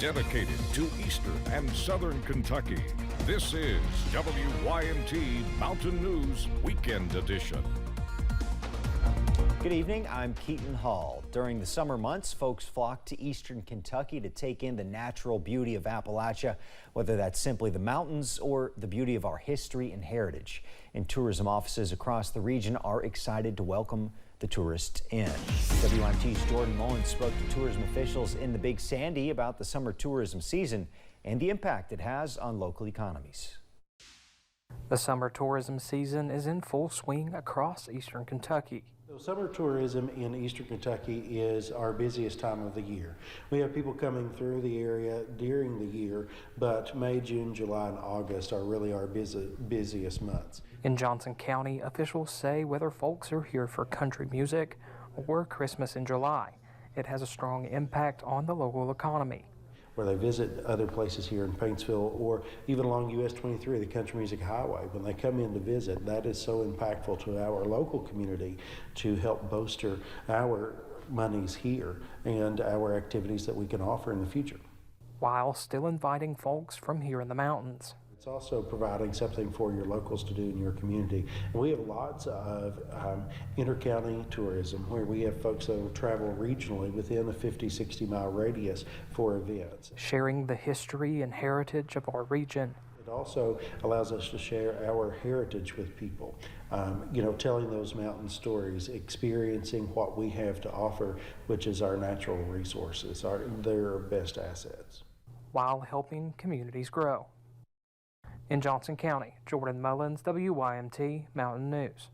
dedicated to Eastern and Southern Kentucky. This is WYMT Mountain News Weekend Edition. Good evening, I'm Keaton Hall. During the summer months, folks flock to Eastern Kentucky to take in the natural beauty of Appalachia, whether that's simply the mountains or the beauty of our history and heritage. And tourism offices across the region are excited to welcome the tourists in. WYMT's Jordan Mullins spoke to tourism officials in the Big Sandy about the summer tourism season and the impact it has on local economies. The summer tourism season is in full swing across Eastern Kentucky. So summer tourism in Eastern Kentucky is our busiest time of the year. We have people coming through the area during the year, but May, June, July, and August are really our busiest months. In Johnson County, officials say whether folks are here for country music or Christmas in July, it has a strong impact on the local economy. Where they visit other places here in Paintsville or even along US 23, the Country Music Highway, when they come in to visit, that is so impactful to our local community to help bolster our monies here and our activities that we can offer in the future. While still inviting folks from here in the mountains. It's also providing something for your locals to do in your community. And we have lots of inter-county tourism where we have folks that will travel regionally within a 50-60 mile radius for events. Sharing the history and heritage of our region. It also allows us to share our heritage with people, telling those mountain stories, experiencing what we have to offer, which is our natural resources, their best assets. While helping communities grow. In Johnson County, Jordan Mullins, WYMT Mountain News.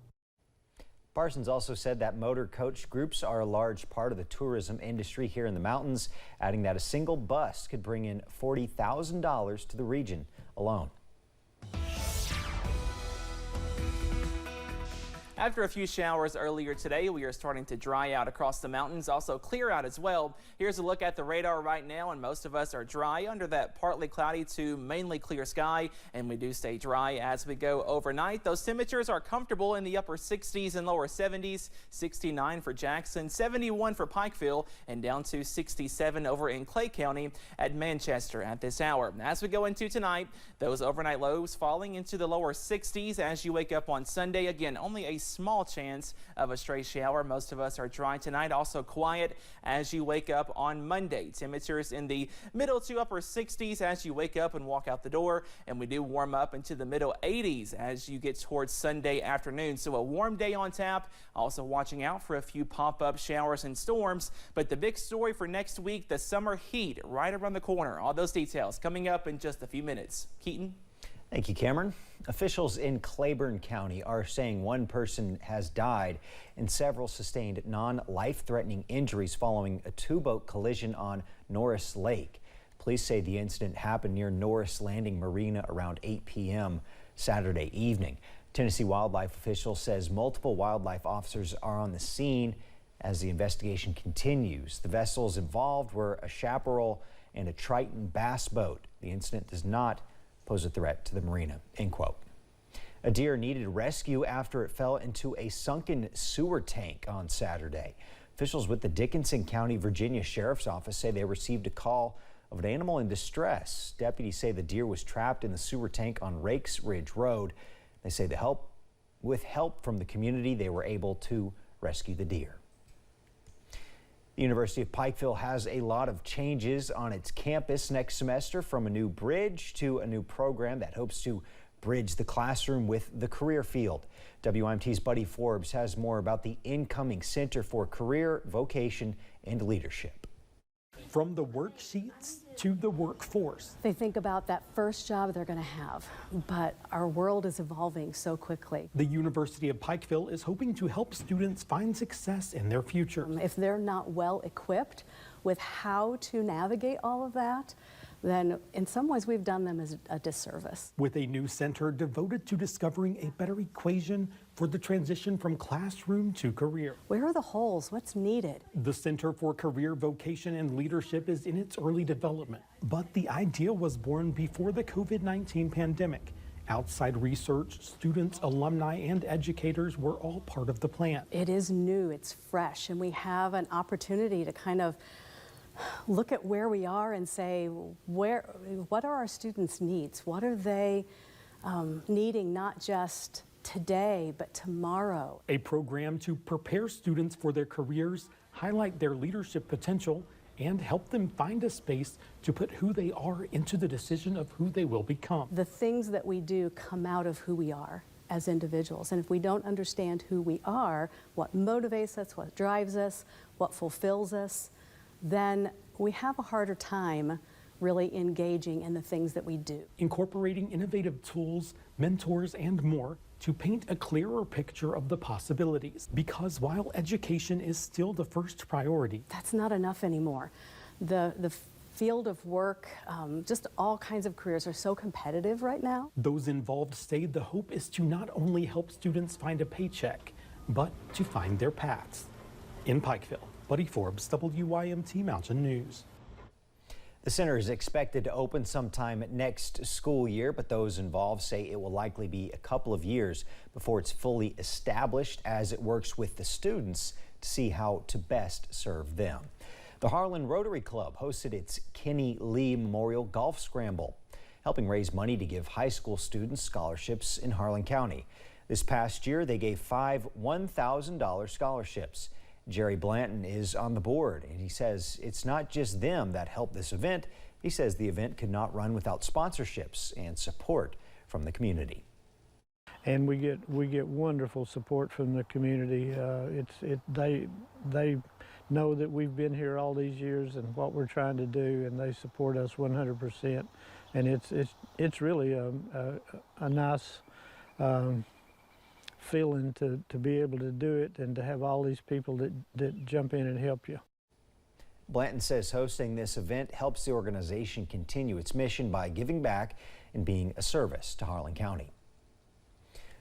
Parsons also said that motor coach groups are a large part of the tourism industry here in the mountains, adding that a single bus could bring in $40,000 to the region alone. After a few showers earlier today, we are starting to dry out across the mountains, also clear out as well. Here's a look at the radar right now, and most of us are dry under that partly cloudy to mainly clear sky, and we do stay dry as we go overnight. Those temperatures are comfortable in the upper 60s and lower 70s, 69 for Jackson, 71 for Pikeville, and down to 67 over in Clay County at Manchester at this hour. As we go into tonight, those overnight lows falling into the lower 60s as you wake up on Sunday. Again, only a small chance of a stray shower. Most of us are dry tonight. Also quiet as you wake up on Monday. Temperatures in the middle to upper 60s as you wake up and walk out the door, and we do warm up into the middle 80s as you get towards Sunday afternoon. So a warm day on tap. Also watching out for a few pop-up showers and storms. But the big story for next week, the summer heat right around the corner. All those details coming up in just a few minutes. Keaton. Thank you, Cameron. Officials in Claiborne County are saying one person has died and several sustained non-life-threatening injuries following a two-boat collision on Norris Lake. Police say the incident happened near Norris Landing Marina around 8 p.m. Saturday evening. Tennessee wildlife official says multiple wildlife officers are on the scene as the investigation continues. The vessels involved were a chaparral and a Triton bass boat. The incident does not pose a threat to the marina, end quote. A deer needed rescue after it fell into a sunken sewer tank on Saturday. Officials with the Dickinson County, Virginia Sheriff's Office say they received a call of an animal in distress. Deputies say the deer was trapped in the sewer tank on Rakes Ridge Road. They say with help from the community, they were able to rescue the deer. The University of Pikeville has a lot of changes on its campus next semester, from a new bridge to a new program that hopes to bridge the classroom with the career field. WYMT's Buddy Forbes has more about the incoming Center for Career, Vocation, and Leadership. From the worksheets to the workforce. They think about that first job they're going to have, but our world is evolving so quickly. The University of Pikeville is hoping to help students find success in their future. If they're not well equipped with how to navigate all of that, then in some ways we've done them as a disservice. With a new center devoted to discovering a better equation for the transition from classroom to career. Where are the holes? What's needed? The Center for Career, Vocation, and Leadership is in its early development, but the idea was born before the COVID-19 pandemic. Outside research, students, alumni, and educators were all part of the plan. It is new, it's fresh, and we have an opportunity to kind of look at where we are and say, what are our students' needs? What are they needing, not just today, but tomorrow? A program to prepare students for their careers, highlight their leadership potential, and help them find a space to put who they are into the decision of who they will become. The things that we do come out of who we are as individuals. And if we don't understand who we are, what motivates us, what drives us, what fulfills us, then we have a harder time really engaging in the things that we do. Incorporating innovative tools, mentors, and more to paint a clearer picture of the possibilities. Because while education is still the first priority, that's not enough anymore. The field of work, just all kinds of careers are so competitive right now. Those involved say the hope is to not only help students find a paycheck, but to find their paths. In Pikeville, Buddy Forbes, WYMT Mountain News. The center is expected to open sometime next school year, but those involved say it will likely be a couple of years before it's fully established as it works with the students to see how to best serve them. The Harlan Rotary Club hosted its Kenny Lee Memorial Golf Scramble, helping raise money to give high school students scholarships in Harlan County. This past year, they gave 5 $1,000 scholarships. Jerry Blanton is on the board, and he says it's not just them that helped this event. He says the event could not run without sponsorships and support from the community. And we get wonderful support from the community. They know that we've been here all these years and what we're trying to do, and they support us 100%. And it's really a nice feeling to be able to do it and to have all these people that jump in and help you. Blanton says hosting this event helps the organization continue its mission by giving back and being a service to Harlan County.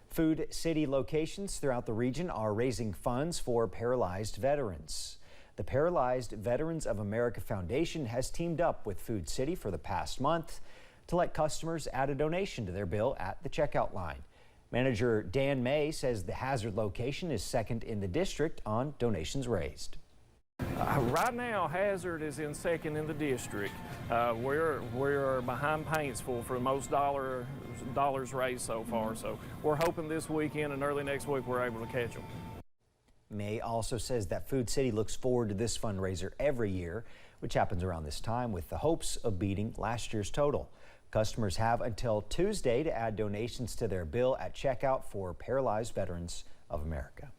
Food City locations throughout the region are raising funds for paralyzed veterans. The Paralyzed Veterans of America Foundation has teamed up with Food City for the past month to let customers add a donation to their bill at the checkout line. Manager Dan May says the Hazard location is second in the district on donations raised. Right now, Hazard is in second in the district. We're behind Paintsville for the most dollars raised so far. So we're hoping this weekend and early next week we're able to catch them. May also says that Food City looks forward to this fundraiser every year, which happens around this time with the hopes of beating last year's total. Customers have until Tuesday to add donations to their bill at checkout for Paralyzed Veterans of America.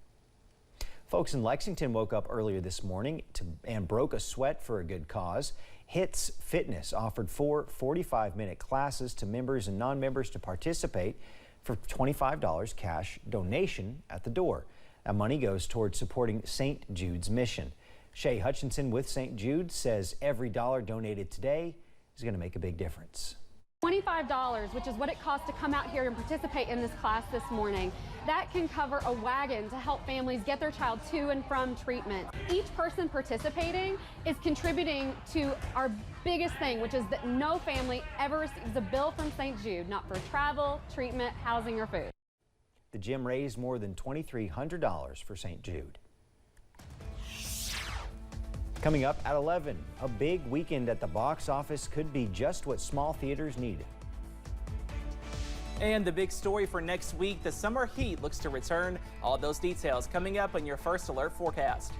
Folks in Lexington woke up earlier this morning and broke a sweat for a good cause. Hits Fitness offered 4 45-minute classes to members and non-members to participate for $25 cash donation at the door. That money goes towards supporting St. Jude's mission. Shay Hutchinson with St. Jude says every dollar donated today is going to make a big difference. $25, which is what it costs to come out here and participate in this class this morning. That can cover a wagon to help families get their child to and from treatment. Each person participating is contributing to our biggest thing, which is that no family ever receives a bill from St. Jude, not for travel, treatment, housing, or food. The gym raised more than $2,300 for St. Jude. Coming up at 11, a big weekend at the box office could be just what small theaters need. And the big story for next week, the summer heat looks to return. All those details coming up on your First Alert forecast.